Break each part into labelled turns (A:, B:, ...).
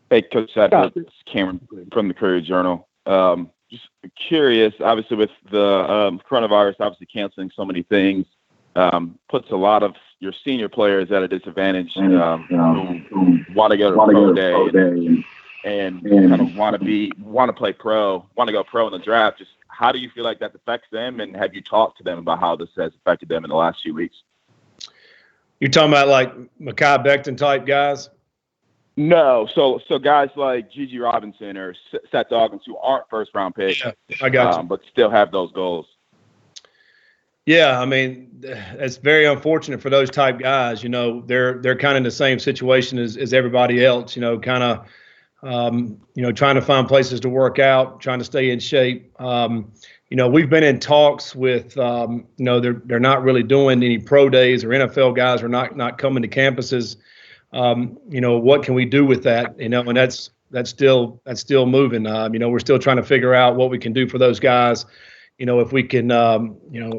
A: Hey, Coach Satterfield, it's Cameron from the Courier-Journal. Just curious, obviously with the coronavirus, obviously canceling so many things, puts a lot of your senior players at a disadvantage who want to go to pro day and kind of want to play pro, want to go pro in the draft. Just how do you feel like that affects them, and have you talked to them about how this has affected them in the last few weeks?
B: You're talking about like Mekhi Becton type guys?
A: No, so guys like Gigi Robinson or Seth Dawkins who aren't first-round picks,
B: I got you.
A: but still have those goals.
B: Yeah, I mean, it's very unfortunate for those type guys. You know, they're kind of in the same situation as everybody else. You know, kind of, trying to find places to work out, trying to stay in shape. You know, we've been in talks with, they're not really doing any pro days, or NFL guys are not coming to campuses. What can we do with that? You know, and that's still moving. We're still trying to figure out what we can do for those guys. You know, if we can,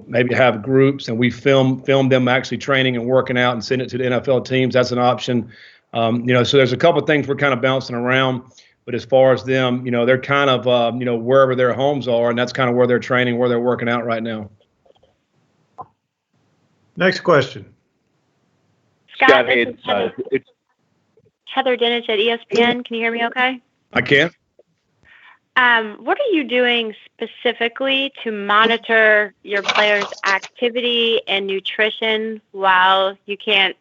B: maybe have groups and we film them actually training and working out and send it to the NFL teams, that's an option. So there's a couple of things we're kind of bouncing around. But as far as them, they're kind of, wherever their homes are, and that's kind of where they're training, where they're working out right now.
C: Next question.
D: Scott, it's Heather Dinich at ESPN. Can you hear me okay?
B: I can.
D: What are you doing specifically to monitor your players' activity and nutrition while you can't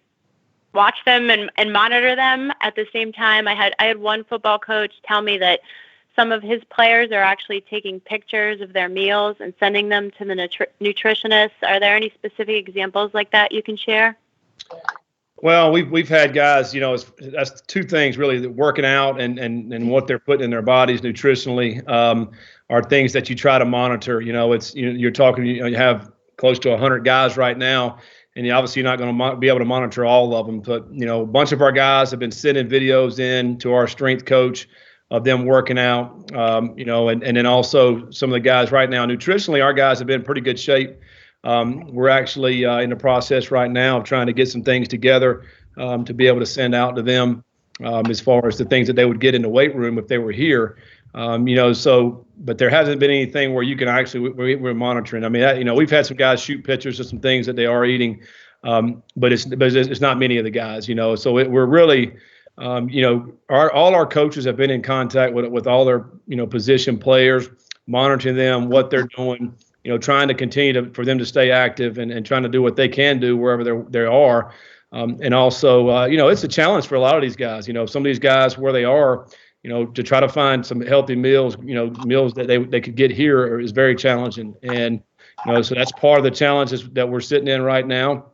D: watch them and monitor them at the same time? I had one football coach tell me that some of his players are actually taking pictures of their meals and sending them to the nutritionists. Are there any specific examples like that you can share?
B: Well, we've had guys, that's two things really: working out and what they're putting in their bodies nutritionally are things that you try to monitor. You're talking, you have close to 100 guys right now, and you're not going to be able to monitor all of them. But a bunch of our guys have been sending videos in to our strength coach of them working out. And then also some of the guys right now nutritionally, our guys have been in pretty good shape. We're actually in the process right now of trying to get some things together to be able to send out to them as far as the things that they would get in the weight room if they were here. But there hasn't been anything where you can actually, we're monitoring. I mean, we've had some guys shoot pictures of some things that they are eating, but it's not many of the guys, so we're really, all our coaches have been in contact with all their, position players, monitoring them, what they're doing, trying to continue for them to stay active and trying to do what they can do wherever they are. And also, it's a challenge for a lot of these guys. Some of these guys where they are, to try to find some healthy meals, meals that they could get here is very challenging. And, so that's part of the challenges that we're sitting in right now,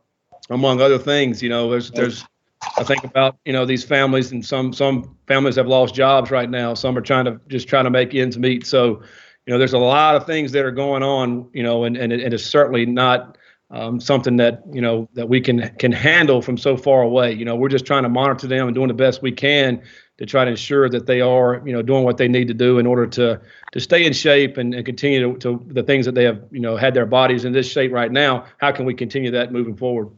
B: among other things. There's I think about, these families, and some families have lost jobs right now. Some are trying to make ends meet. So, there's a lot of things that are going on, and it's certainly not something that, that we can handle from so far away. We're just trying to monitor them and doing the best we can to try to ensure that they are, doing what they need to do in order to stay in shape and continue to the things that they have, had their bodies in this shape right now. How can we continue that moving forward?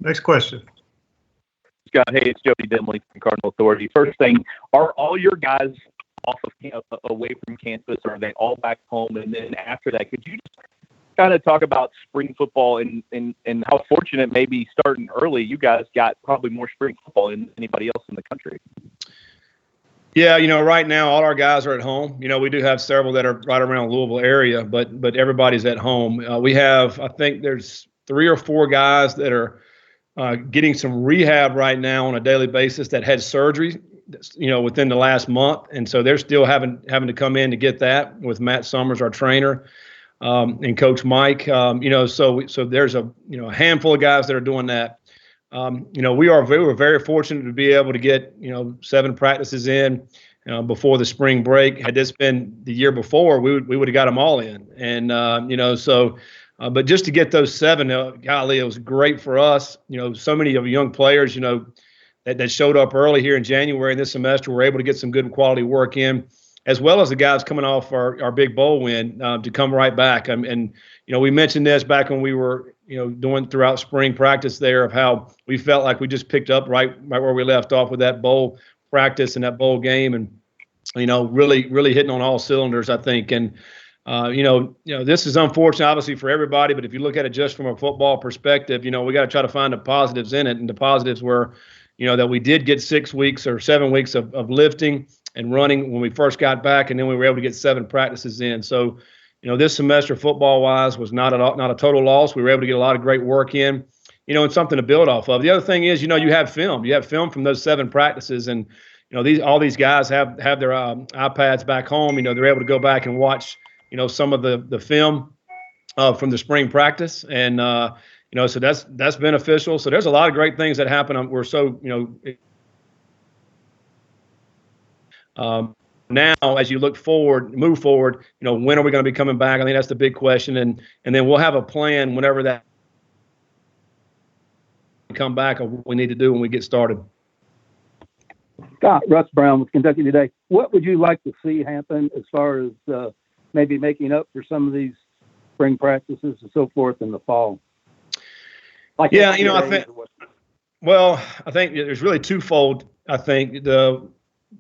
C: Next question.
E: Scott, hey, it's Jody Dimley from Cardinal Authority. First thing, are all your guys off of away from campus, or are they all back home? And then after that, could you just kind of talk about spring football and how fortunate maybe starting early, you guys got probably more spring football than anybody else in the country?
B: Yeah, right now all our guys are at home. We do have several that are right around Louisville area, but everybody's at home. We have, I think there's 3 or 4 guys that are getting some rehab right now on a daily basis that had surgery, within the last month. And so they're still having to come in to get that with Matt Summers, our trainer, and Coach Mike. So there's a handful of guys that are doing that. We were very fortunate to be able to get 7 practices in before the spring break. Had this been the year before, we would have got them all in. And but just to get those 7, golly, it was great for us. So many of young players, that showed up early here in January and this semester were able to get some good quality work in, as well as the guys coming off our big bowl win to come right back. And we mentioned this back when we were doing throughout spring practice there, of how we felt like we just picked up right where we left off with that bowl practice and that bowl game, and really hitting on all cylinders, I think. And this is unfortunate, obviously, for everybody, but if you look at it just from a football perspective, we got to try to find the positives in it. And the positives were, that we did get 6 weeks or 7 weeks of lifting and running when we first got back, and then we were able to get 7 practices in. So, this semester football-wise was not a total loss. We were able to get a lot of great work in, and something to build off of. The other thing is, you have film. You have film from those 7 practices, and all these guys have their iPads back home. They're able to go back and watch some of the film from the spring practice, and so that's beneficial. So there's a lot of great things that happen. We're so now, as you move forward, when are we going to be coming back? I think that's the big question, and then we'll have a plan whenever that come back of what we need to do when we get started.
F: Scott, Russ Brown with Kentucky Today. What would you like to see happen as far as maybe making up for some of these spring practices and so forth in the fall?
B: I think there's really twofold. I think the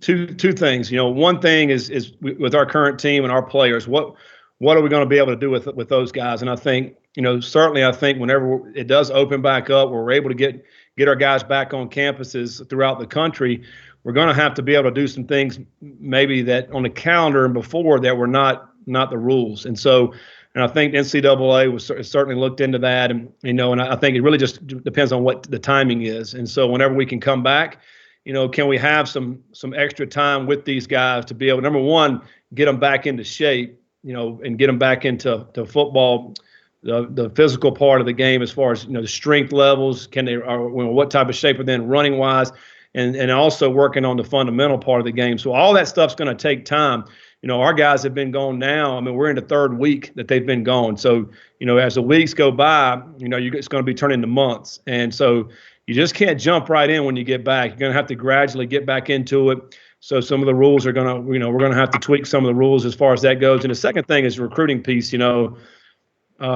B: two things. One thing is with our current team and our players, what are we going to be able to do with those guys? And I think, certainly I think whenever it does open back up, where we're able to get our guys back on campuses throughout the country, we're going to have to be able to do some things maybe that on the calendar and before that were not the rules. And so, and I think the NCAA was certainly looked into that, and and I think it really just depends on what the timing is. And so, whenever we can come back, can we have some extra time with these guys to be able, number one, get them back into shape, and get them back into football, the physical part of the game, as far as the strength levels, what type of shape are they in running wise, and also working on the fundamental part of the game. So all that stuff's going to take time. Our guys have been gone now. I mean, we're in the 3rd week that they've been gone. So, as the weeks go by, it's going to be turning into months. And so you just can't jump right in when you get back. You're going to have to gradually get back into it. So some of the rules are going to, we're going to have to tweak some of the rules as far as that goes. And the second thing is the recruiting piece. All the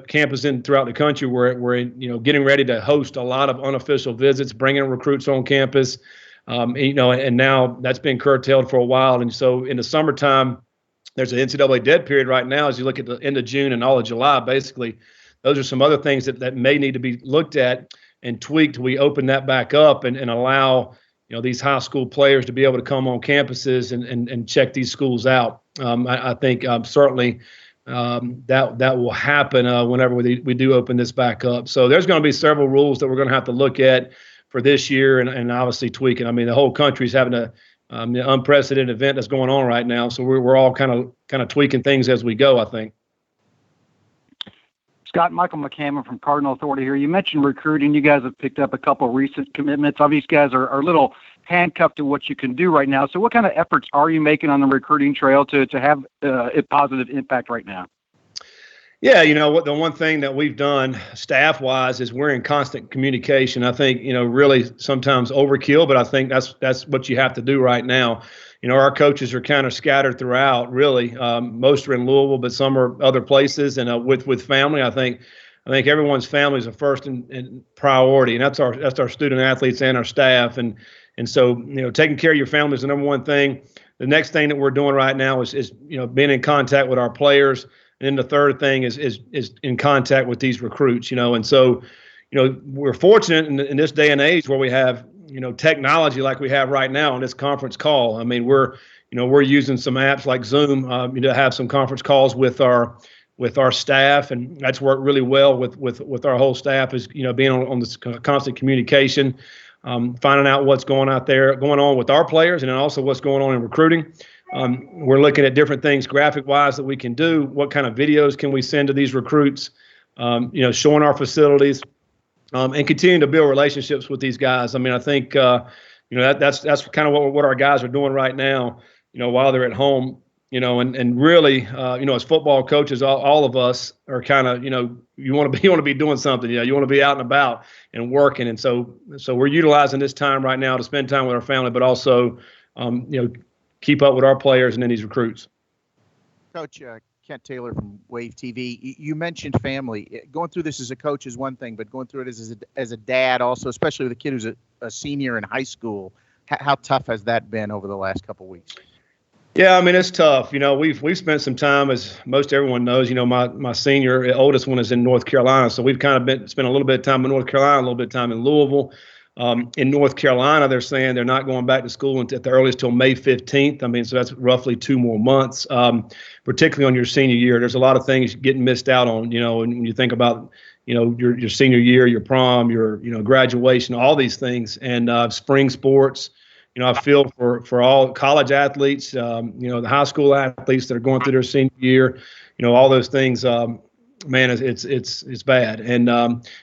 B: campuses throughout the country, we're getting ready to host a lot of unofficial visits, bringing recruits on campus. And now that's been curtailed for a while. And so in the summertime, there's an NCAA dead period right now. As you look at the end of June and all of July, basically, those are some other things that may need to be looked at and tweaked. We open that back up and allow, these high school players to be able to come on campuses and check these schools out. I think certainly that will happen whenever we do open this back up. So there's going to be several rules that we're going to have to look at for this year, and obviously tweaking. I mean, the whole country's having an unprecedented event that's going on right now, so we're all kind of tweaking things as we go, I think.
F: Scott, Michael McCammon from Cardinal Authority here. You mentioned recruiting. You guys have picked up a couple of recent commitments. All these guys are a little handcuffed to what you can do right now. So what kind of efforts are you making on the recruiting trail to have a positive impact right now?
B: Yeah, what the one thing that we've done staff-wise is we're in constant communication. I think, really sometimes overkill, but I think that's what you have to do right now. Our coaches are kind of scattered throughout, really. Most are in Louisville, but some are other places. And with family, I think everyone's families are first in priority, and that's our student athletes and our staff. And so, taking care of your family is the number one thing. The next thing that we're doing right now is being in contact with our players. And then the third thing is in contact with these recruits, and so, we're fortunate in this day and age where we have, technology like we have right now on this conference call. I mean, we're using some apps like Zoom, to have some conference calls with our staff, and that's worked really well with our whole staff, is, being on this constant communication, finding out what's going on with our players, and then also what's going on in recruiting. We're looking at different things graphic-wise that we can do. What kind of videos can we send to these recruits? Showing our facilities, and continuing to build relationships with these guys. I mean, I think that's kind of what our guys are doing right now. While they're at home. And really, as football coaches, all of us are kind of, you want to be doing something. You want to be out and about and working. And so we're utilizing this time right now to spend time with our family, but also, keep up with our players and then these recruits.
G: Coach, Kent Taylor from Wave TV. You mentioned family. Going through this as a coach is one thing, but going through it as a dad also, especially with a kid who's a senior in high school, how tough has that been over the last couple of weeks?
B: Yeah, I mean, it's tough. We've spent some time, as most everyone knows. My senior, oldest one is in North Carolina, so we've kind of spent a little bit of time in North Carolina, a little bit of time in Louisville. In North Carolina, they're saying they're not going back to school at the earliest till May 15th. I mean, so that's roughly 2 more months, particularly on your senior year. There's a lot of things getting missed out on, and when you think about, your senior year, your prom, your, graduation, all these things, and spring sports. I feel for all college athletes, the high school athletes that are going through their senior year, all those things. Man, it's bad. And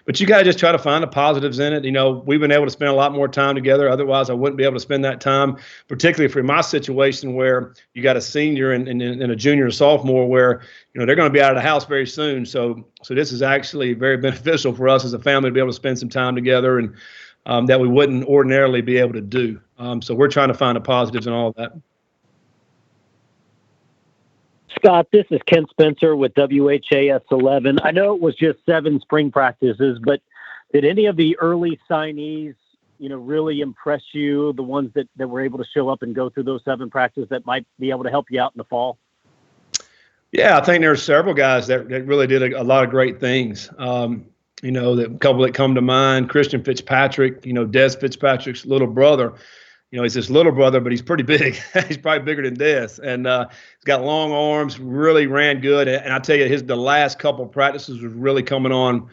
B: but you got to just try to find the positives in it. We've been able to spend a lot more time together. Otherwise, I wouldn't be able to spend that time, particularly for my situation where you got a senior and a junior and sophomore where, they're going to be out of the house very soon. So this is actually very beneficial for us as a family to be able to spend some time together and that we wouldn't ordinarily be able to do. So we're trying to find the positives in all of that.
H: Scott, this is Ken Spencer with WHAS 11. I know it was just 7 spring practices, but did any of the early signees, really impress you, the ones that were able to show up and go through those 7 practices that might be able to help you out in the fall?
B: Yeah, I think there are several guys that really did a lot of great things. The couple that come to mind, Christian Fitzpatrick, Des Fitzpatrick's little brother. He's his little brother, but he's pretty big. He's probably bigger than Des. And he's got long arms, really ran good. And I tell you, the last couple of practices was really coming on,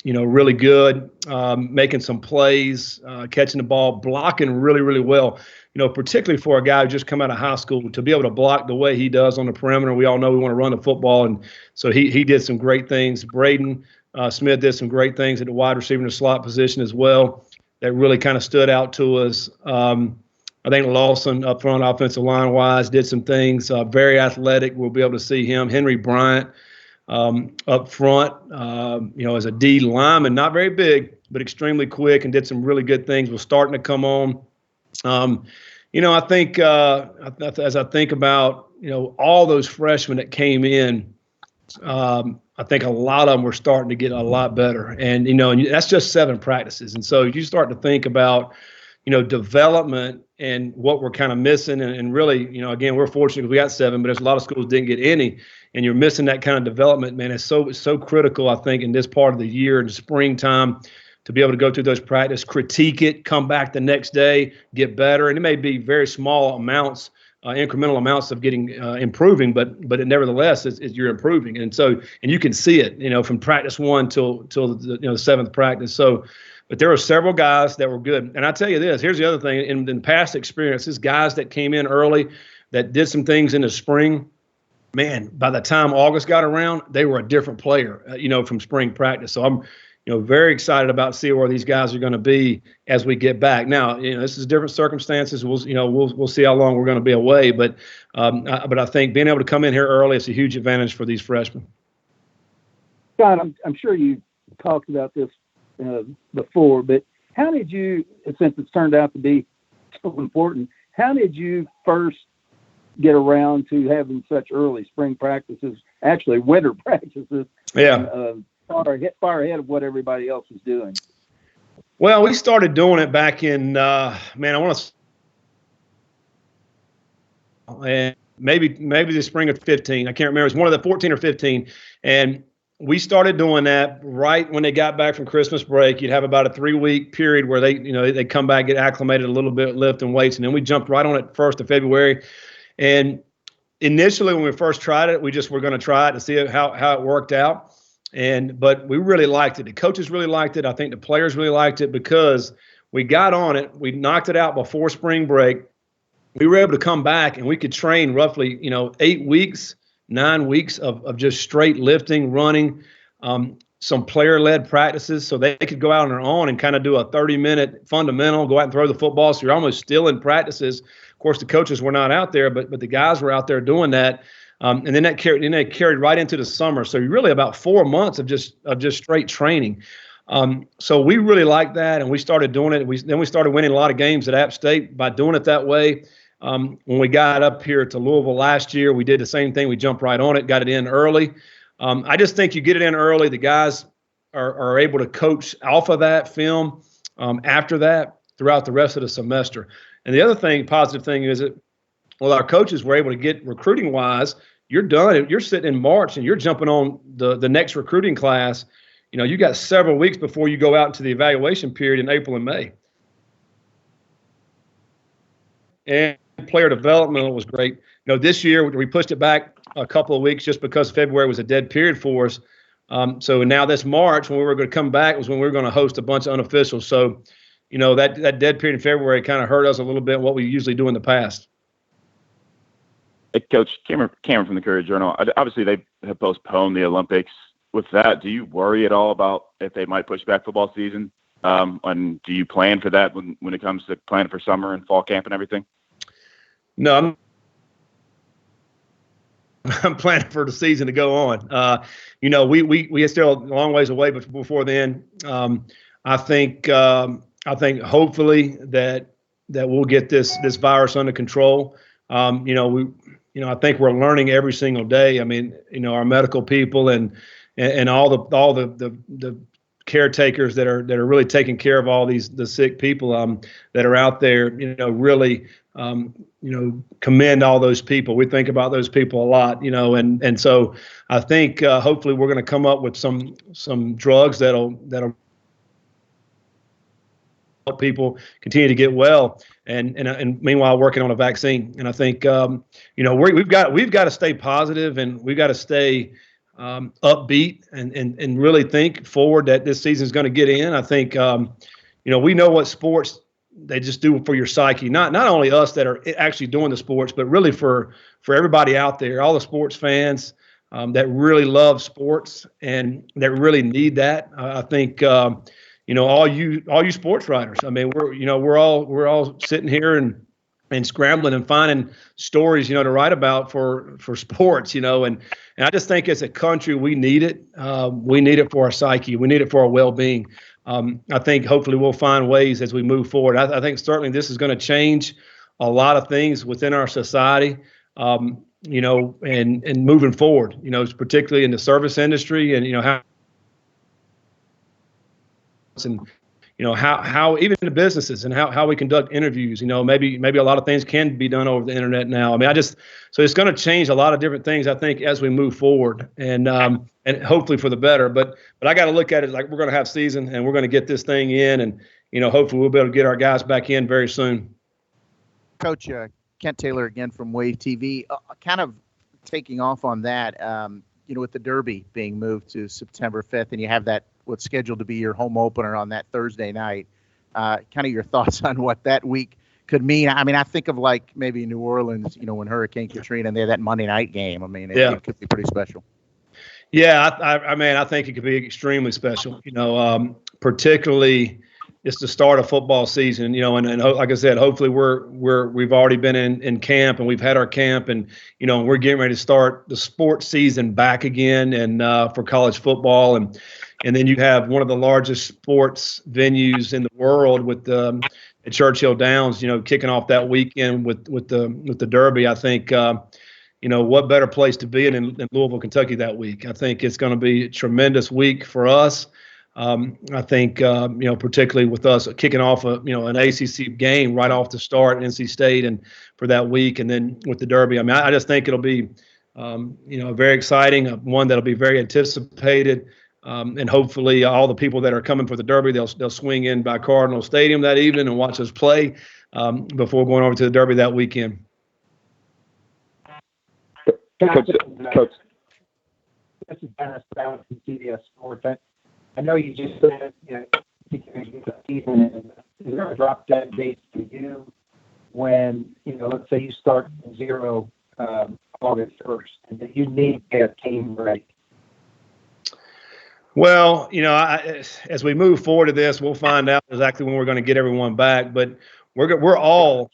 B: really good, making some plays, catching the ball, blocking really, really well. Particularly for a guy who just come out of high school, to be able to block the way he does on the perimeter. We all know we want to run the football. And so he did some great things. Braden Smith did some great things at the wide receiver in the slot position as well. That really kind of stood out to us. I think Lawson up front, offensive line wise, did some things. Very athletic. We'll be able to see him. Henry Bryant up front, as a D lineman, not very big, but extremely quick and did some really good things. Was starting to come on. I think as I think about all those freshmen that came in. I think a lot of them were starting to get a lot better. And, and that's just 7 practices. And so you start to think about, development and what we're kind of missing. And really, again, we're fortunate because we got 7, but there's a lot of schools didn't get any. And you're missing that kind of development, man. It's so critical, I think, in this part of the year, in the springtime, to be able to go through those practice, critique it, come back the next day, get better. And it may be very small amounts, incremental amounts of getting improving, but it nevertheless is you're improving, and you can see it, from practice 1 till the 7th practice. So, but there were several guys that were good, and I tell you this: here's the other thing. In past experiences, guys that came in early, that did some things in the spring, man, by the time August got around, they were a different player, from spring practice. So I'm very excited about seeing where these guys are going to be as we get back. Now, this is different circumstances. We'll see how long we're going to be away. But I think being able to come in here early is a huge advantage for these freshmen.
I: Scott, I'm sure you talked about this before, but how did you, since it's turned out to be so important, how did you first get around to having such early spring practices, actually winter practices?
B: Yeah.
I: Far ahead of what everybody else is doing.
B: Well, we started doing it back in, maybe the spring of 15. I can't remember. It was one of the 14 or 15. And we started doing that right when they got back from Christmas break. You'd have about a 3-week period where they come back, get acclimated a little bit, lifting weights. And then we jumped right on it 1st of February. And initially when we first tried it, we just were going to try it to see how it worked out. But we really liked it. The coaches really liked it. I think the players really liked it because we got on it. We knocked it out before spring break. We were able to come back and we could train roughly, 8 weeks, 9 weeks of just straight lifting, running, some player-led practices so they could go out on their own and kind of do a 30-minute fundamental, go out and throw the football. So you're almost still in practices. Of course, the coaches were not out there, but the guys were out there doing that. And then they carried right into the summer. So really about 4 months of just straight training. So we really liked that, and we started doing it. Then we started winning a lot of games at App State by doing it that way. When we got up here to Louisville last year, we did the same thing. We jumped right on it, got it in early. I just think you get it in early. The guys are able to coach off of that film after that throughout the rest of the semester. And the other thing, positive thing is that, well, our coaches were able to get recruiting wise. You're done. You're sitting in March and you're jumping on the next recruiting class. You got several weeks before you go out into the evaluation period in April and May. And player development was great. This year we pushed it back a couple of weeks just because February was a dead period for us. So now this March, when we were going to come back, was when we were going to host a bunch of unofficials. So, that dead period in February kind of hurt us a little bit what we usually do in the past.
A: Hey, Coach Cameron from the Courier-Journal. Obviously, they have postponed the Olympics. With that, do you worry at all about if they might push back football season? And do you plan for that when it comes to planning for summer and fall camp and everything?
B: No, I'm planning for the season to go on. We are still a long ways away, but before then, I think hopefully that we'll get this virus under control. I think we're learning every single day. I mean, our medical people and all the caretakers that are really taking care of all the sick people that are out there. Really. Commend all those people. We think about those people a lot, and so I think hopefully we're going to come up with some drugs that'll help people continue to get well, and meanwhile working on a vaccine. And I think we've got to stay positive and we've got to stay upbeat and really think forward that this season is going to get in. I think we know what sports they just do for your psyche, not only us that are actually doing the sports, but really for everybody out there, all the sports fans that really love sports and that really need that. I think all you sports writers. I mean, we're all sitting here and scrambling and finding stories to write about for sports, and I just think as a country we need it. We need it for our psyche. We need it for our well-being. I think hopefully we'll find ways as we move forward. I think certainly this is going to change a lot of things within our society, and moving forward, particularly in the service industry and, how even the businesses and how we conduct interviews, maybe a lot of things can be done over the internet now. I mean, so it's going to change a lot of different things, I think, as we move forward and hopefully for the better. But I got to look at it like we're going to have season and we're going to get this thing in and, hopefully we'll be able to get our guys back in very soon.
G: Coach, Kent Taylor again from Wave TV, kind of taking off on that, with the Derby being moved to September 5th and you have that what's scheduled to be your home opener on that Thursday night. Kind of your thoughts on what that week could mean. I mean, I think of like maybe New Orleans, when Hurricane Katrina and they had that Monday night game. I mean, it could be pretty special.
B: Yeah, I think it could be extremely special. Particularly it's the start of football season. And like I said, hopefully we've already been in camp and we've had our camp and we're getting ready to start the sports season back again and for college football and then you have one of the largest sports venues in the world with at Churchill Downs, kicking off that weekend with the Derby. I think, what better place to be in Louisville, Kentucky that week. I think it's going to be a tremendous week for us. I think, particularly with us kicking off an ACC game right off the start, NC State, and for that week, and then with the Derby. I mean, I just think it'll be, very exciting, one that'll be very anticipated. And hopefully all the people that are coming for the Derby, they'll swing in by Cardinal Stadium that evening and watch us play before going over to the Derby that weekend.
I: Coach. This is Dennis Brown from CBS Sports. I know you just said, the season is there a drop dead date for you when, let's say you start 0 August 1st and that you need to get a team ready?
B: Well, as we move forward to this, we'll find out exactly when we're going to get everyone back. But we're all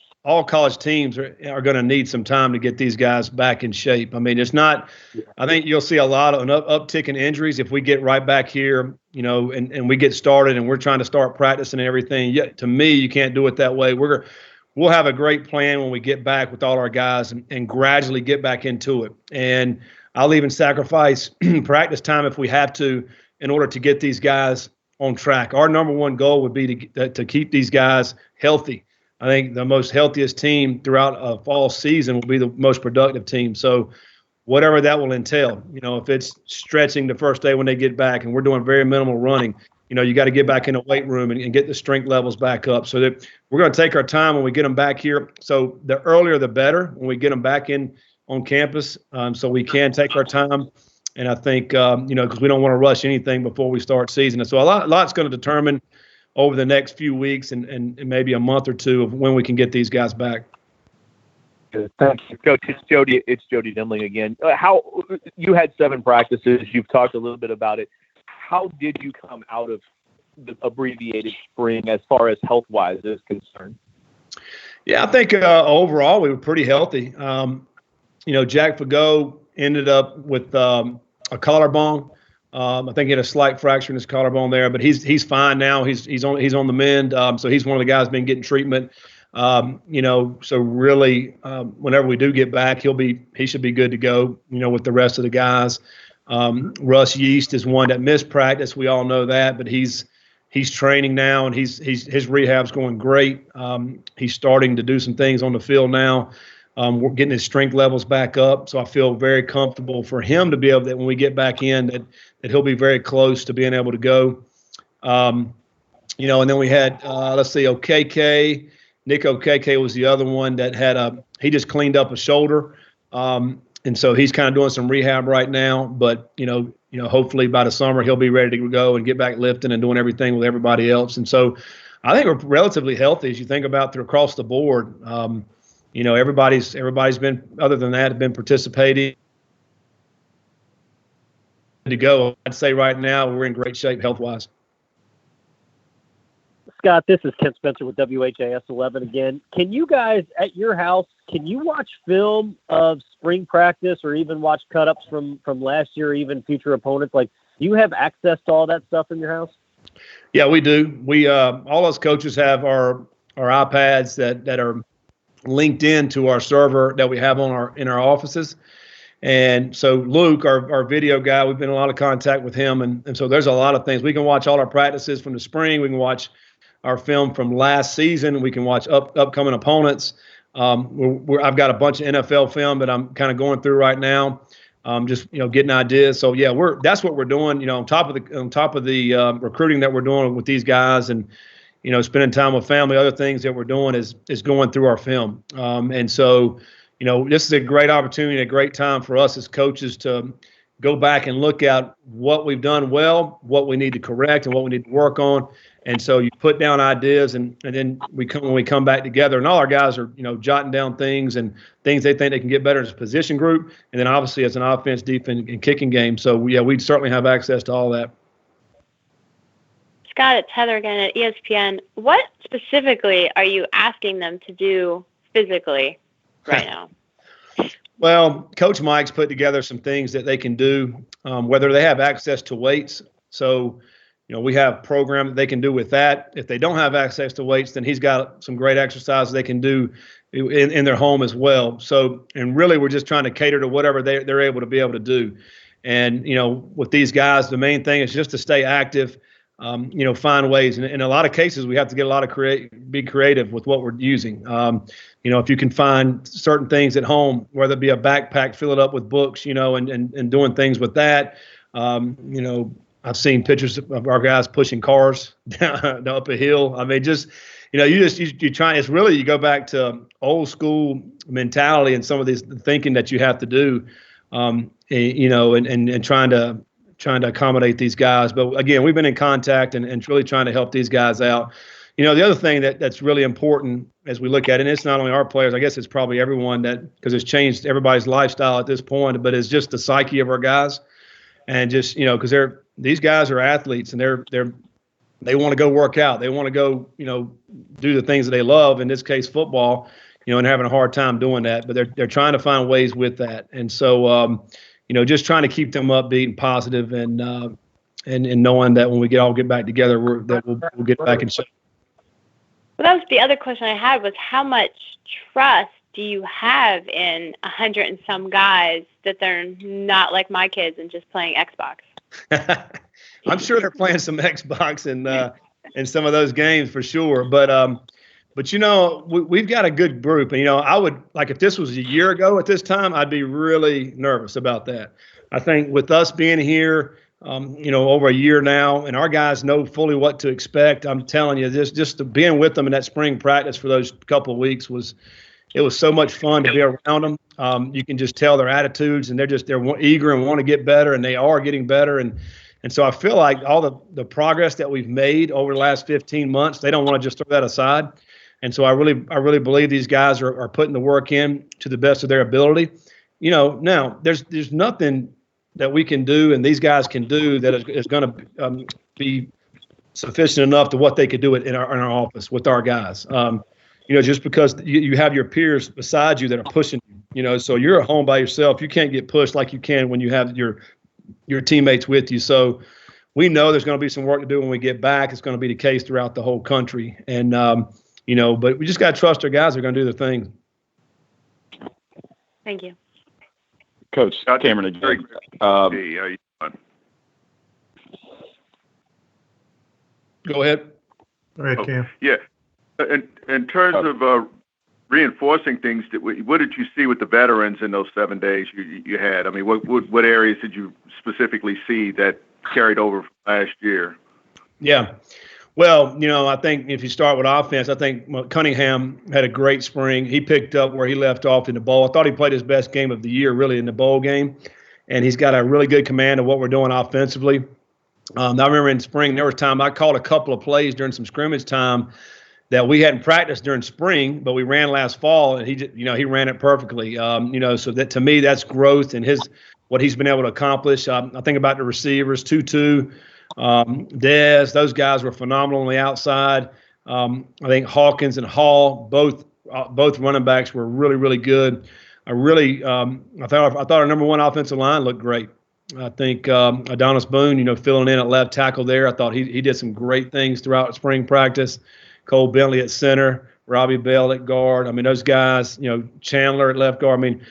B: college teams are going to need some time to get these guys back in shape. I mean, it's not. I think you'll see a lot of an uptick in injuries if we get right back here, and we get started and we're trying to start practicing and everything. Yeah, to me, you can't do it that way. We're we'll have a great plan when we get back with all our guys and gradually get back into it. And I'll even sacrifice practice time if we have to in order to get these guys on track. Our number one goal would be to keep these guys healthy. I think the most healthiest team throughout a fall season will be the most productive team. So whatever that will entail, if it's stretching the first day when they get back and we're doing very minimal running, you got to get back in the weight room and get the strength levels back up. So that we're going to take our time when we get them back here. So the earlier the better when we get them back in on campus, so we can take our time. And I think, because we don't want to rush anything before we start season. And so a lot's going to determine over the next few weeks and maybe a month or two of when we can get these guys back.
E: Good. Thank you, Coach. It's Jody Demling again. How you had 7 practices. You've talked a little bit about it. How did you come out of the abbreviated spring as far as health-wise is concerned?
B: Yeah, I think overall we were pretty healthy. Jack Fagot ended up with a collarbone. I think he had a slight fracture in his collarbone there, but he's fine now. He's on the mend. So he's one of the guys been getting treatment. So really, whenever we do get back, he should be good to go. With the rest of the guys. Russ Yeast is one that missed practice. We all know that, but he's training now and his rehab's going great. He's starting to do some things on the field now. We're getting his strength levels back up. So I feel very comfortable for him to be able that when we get back in that he'll be very close to being able to go. And then we had, OKK. Nick OKK was the other one that he just cleaned up a shoulder. And so he's kind of doing some rehab right now, but, hopefully by the summer he'll be ready to go and get back lifting and doing everything with everybody else. And so I think we're relatively healthy as you think about across the board. Everybody's been, other than that, have been participating to go. I'd say right now we're in great shape health-wise.
H: Scott, this is Ken Spencer with WHAS 11 again. Can you guys at your house, can you watch film of spring practice or even watch cut-ups from last year or even future opponents? Like, do you have access to all that stuff in your house?
B: Yeah, we do. We all us coaches have our iPads that are linked in to our server that we have in our offices. And so Luke, our video guy, we've been in a lot of contact with him. And so there's a lot of things. We can watch all our practices from the spring. We can watch our film from last season. We can watch upcoming opponents. I've got a bunch of NFL film that I'm kind of going through right now. Just getting ideas. So yeah, that's what we're doing. On top of the recruiting that we're doing with these guys, and spending time with family. Other things that we're doing is going through our film. And so this is a great opportunity, a great time for us as coaches to go back and look at what we've done well, what we need to correct, and what we need to work on. And so you put down ideas, and then when we come back together, and all our guys are jotting down things and things they think they can get better as a position group, and then obviously as an offense, defense, and kicking game. So we certainly have access to all that.
D: Scott, it's Heather again at ESPN. What specifically are you asking them to do physically right now?
B: Well, Coach Mike's put together some things that they can do, whether they have access to weights. So, we have a program that they can do with that. If they don't have access to weights, then he's got some great exercises they can do in their home as well. So, and really we're just trying to cater to whatever they're able to do. And, with these guys, the main thing is just to stay active, find ways. And in a lot of cases, we have to get a lot of be creative with what we're using. If you can find certain things at home, whether it be a backpack, fill it up with books, and doing things with that. I've seen pictures of our guys pushing cars down up a hill. I mean, you try. It's really, you go back to old school mentality and some of this thinking that you have to do, and trying to accommodate these guys. But again, we've been in contact and really trying to help these guys out. The other thing that's really important as we look at it, and it's not only our players, I guess it's probably everyone because it's changed everybody's lifestyle at this point, but it's just the psyche of our guys. And just, because these guys are athletes and they want to go work out. They want to go, do the things that they love, in this case, football, and having a hard time doing that, but they're trying to find ways with that. And so, just trying to keep them upbeat and positive and knowing that when we all get back together, we'll get back in shape.
D: Well, that was the other question I had was how much trust do you have in 100 and some guys that they're not like my kids and just playing Xbox?
B: I'm sure they're playing some Xbox in some of those games for sure. But we've got a good group, and I would like if this was a year ago at this time, I'd be really nervous about that. I think with us being here, over a year now, and our guys know fully what to expect. I'm telling you, just being with them in that spring practice for those couple of weeks was so much fun to be around them. You can just tell their attitudes, and they're eager and want to get better, and they are getting better. And so I feel like all the progress that we've made over the last 15 months, they don't want to just throw that aside. And so I really believe these guys are putting the work in to the best of their ability. Now there's nothing that we can do and these guys can do that is going to be sufficient enough to what they could do in our office with our guys. Just because you have your peers beside you that are pushing you, so you're at home by yourself. You can't get pushed like you can when you have your teammates with you. So we know there's going to be some work to do when we get back. It's going to be the case throughout the whole country. And, but we just got to trust our guys are going to do their thing.
D: Thank you.
A: Coach Cameron again.
J: Hey, how you doing?
B: Go ahead.
C: All right, Cam.
J: Yeah. In terms of reinforcing things, what did you see with the veterans in those 7 days you had? I mean, what areas did you specifically see that carried over from last year?
B: Yeah. Well, I think if you start with offense, I think Cunningham had a great spring. He picked up where he left off in the bowl. I thought he played his best game of the year, really, in the bowl game. And he's got a really good command of what we're doing offensively. I remember in spring, there was time I called a couple of plays during some scrimmage time that we hadn't practiced during spring, but we ran last fall, and he ran it perfectly. So that to me, that's growth and what he's been able to accomplish. I think about the receivers, Tutu, Dez, those guys were phenomenal on the outside. I think Hawkins and Hall, both running backs were really, really good. I thought our number one offensive line looked great. I think Adonis Boone, filling in at left tackle there. I thought he did some great things throughout spring practice. Cole Bentley at center, Robbie Bell at guard. I mean, those guys, Chandler at left guard. I mean,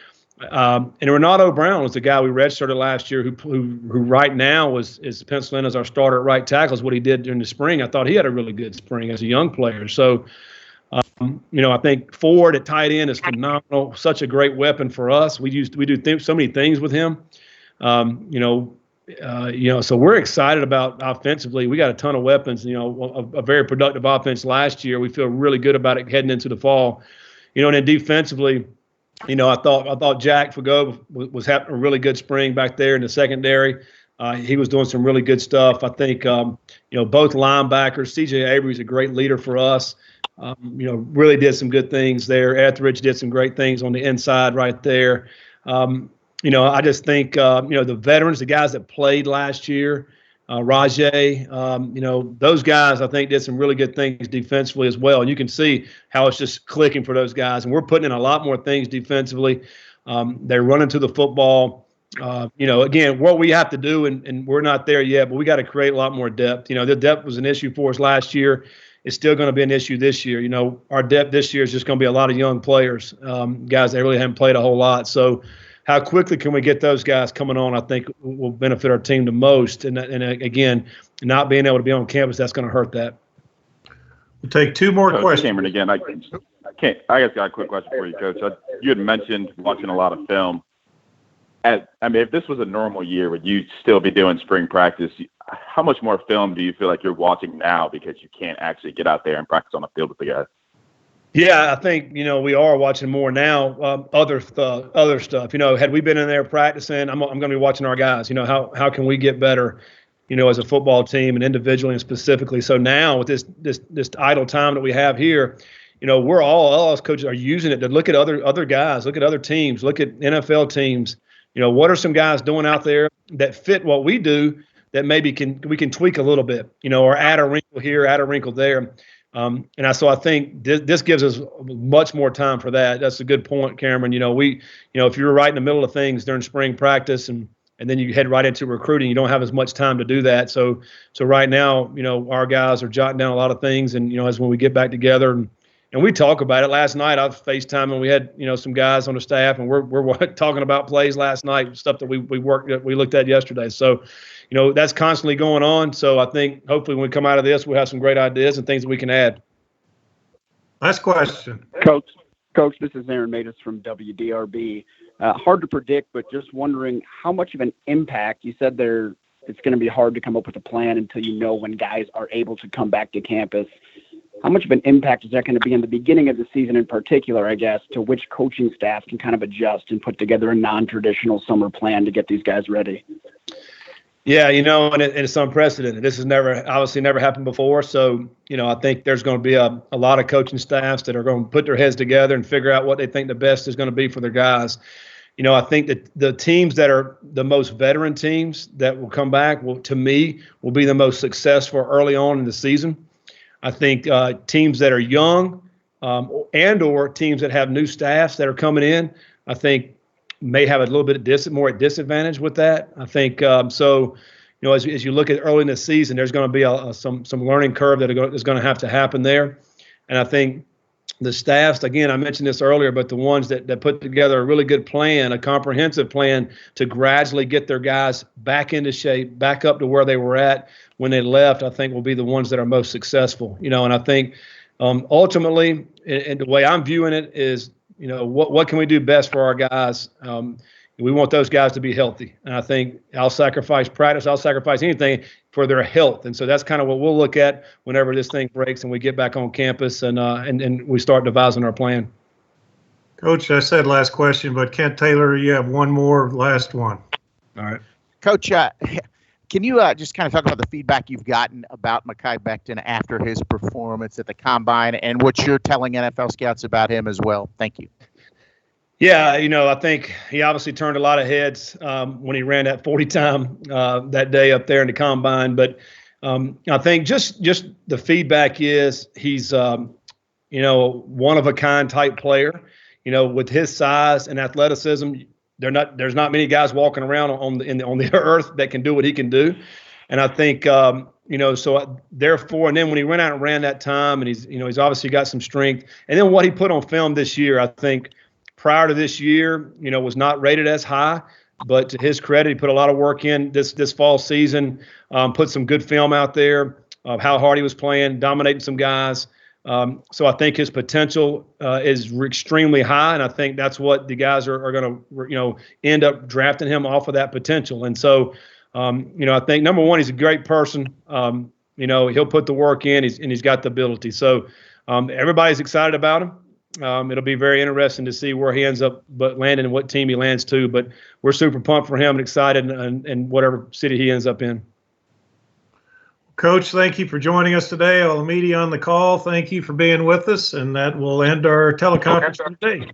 B: and Renato Brown was the guy we redshirted last year who right now is penciled in as our starter at right tackle. Is what he did during the spring. I thought he had a really good spring as a young player. So, I think Ford at tight end is phenomenal. Such a great weapon for us. We do so many things with him. So we're excited about offensively. We got a ton of weapons. A very productive offense last year. We feel really good about it heading into the fall. And then defensively, I thought Jack Fago was having a really good spring back there in the secondary. He was doing some really good stuff. I think both linebackers. C.J. Avery's a great leader for us. Really did some good things there. Etheridge did some great things on the inside right there. I just think, the veterans, the guys that played last year, Rajay, those guys, I think, did some really good things defensively as well. And you can see how it's just clicking for those guys. And we're putting in a lot more things defensively. They're running to the football. Again, what we have to do, and we're not there yet, but we got to create a lot more depth. The depth was an issue for us last year. It's still going to be an issue this year. Our depth this year is just going to be a lot of young players, guys that really haven't played a whole lot. So, how quickly can we get those guys coming on, I think, will benefit our team the most. And again, not being able to be on campus, that's going to hurt that.
C: We'll take two more questions.
A: Cameron, again, I just got a quick question for you, Coach. You had mentioned watching a lot of film. If this was a normal year, would you still be doing spring practice? How much more film do you feel like you're watching now because you can't actually get out there and practice on the field with the guys?
B: Yeah, I think, we are watching more now, other stuff. Had we been in there practicing, I'm going to be watching our guys. How can we get better, as a football team and individually and specifically. So now with this idle time that we have here, we're all us coaches are using it to look at other guys, look at other teams, look at NFL teams. What are some guys doing out there that fit what we do that maybe we can tweak a little bit, or add a wrinkle here, add a wrinkle there. So I think this gives us much more time for that. That's a good point, Cameron. If you were right in the middle of things during spring practice and and then you head right into recruiting. You don't have as much time to do that. So right now, our guys are jotting down a lot of things, and as when we get back together and we talk about it. Last night I was FaceTiming, and we had some guys on the staff, and we're talking about plays last night, stuff that we looked at yesterday. So that's constantly going on. So I think hopefully when we come out of this, we'll have some great ideas and things that we can add.
C: Last question.
K: Coach, this is Aaron Matus from WDRB. Hard to predict, but just wondering how much of an impact, you said it's going to be hard to come up with a plan until you know when guys are able to come back to campus. How much of an impact is that going to be in the beginning of the season in particular, I guess, to which coaching staff can kind of adjust and put together a non-traditional summer plan to get these guys ready?
B: Yeah, and it's unprecedented. This has obviously never happened before. So, I think there's going to be a lot of coaching staffs that are going to put their heads together and figure out what they think the best is going to be for their guys. I think that the teams that are the most veteran teams that will come back will be the most successful early on in the season. I think teams that are young or teams that have new staffs that are coming in, I think may have a little bit more at disadvantage with that. I think so. As you look at early in the season, there's going to be some learning curve that is going to have to happen there, and I think the staffs, again, I mentioned this earlier, but the ones that put together a really good plan, a comprehensive plan to gradually get their guys back into shape, back up to where they were at when they left, I think will be the ones that are most successful. And I think ultimately, and the way I'm viewing it is, what can we do best for our guys? We want those guys to be healthy. And I think I'll sacrifice practice. I'll sacrifice anything for their health. And so that's kind of what we'll look at whenever this thing breaks and we get back on campus and we start devising our plan.
C: Coach, I said last question, but Kent Taylor, you have one more last one.
B: All right.
G: Coach, can you just kind of talk about the feedback you've gotten about Mekhi Becton after his performance at the Combine and what you're telling NFL scouts about him as well? Thank you.
B: Yeah, I think he obviously turned a lot of heads when he ran that 40 time that day up there in the Combine. But I think just the feedback is he's, one of a kind type player. With his size and athleticism, there's not many guys walking around on the earth that can do what he can do. And I think, so therefore, and then when he went out and ran that time, and he's obviously got some strength. And then what he put on film this year, I think, prior to this year, was not rated as high, but to his credit, he put a lot of work in this fall season, put some good film out there of how hard he was playing, dominating some guys. So I think his potential is extremely high, and I think that's what the guys are going to, end up drafting him off of that potential. And so, I think number one, he's a great person. He'll put the work in, and he's got the ability. So everybody's excited about him. It'll be very interesting to see where he ends up landing and what team he lands to. But we're super pumped for him and excited in whatever city he ends up in.
C: Coach, thank you for joining us today. All the media on the call, thank you for being with us. And that will end our teleconference today.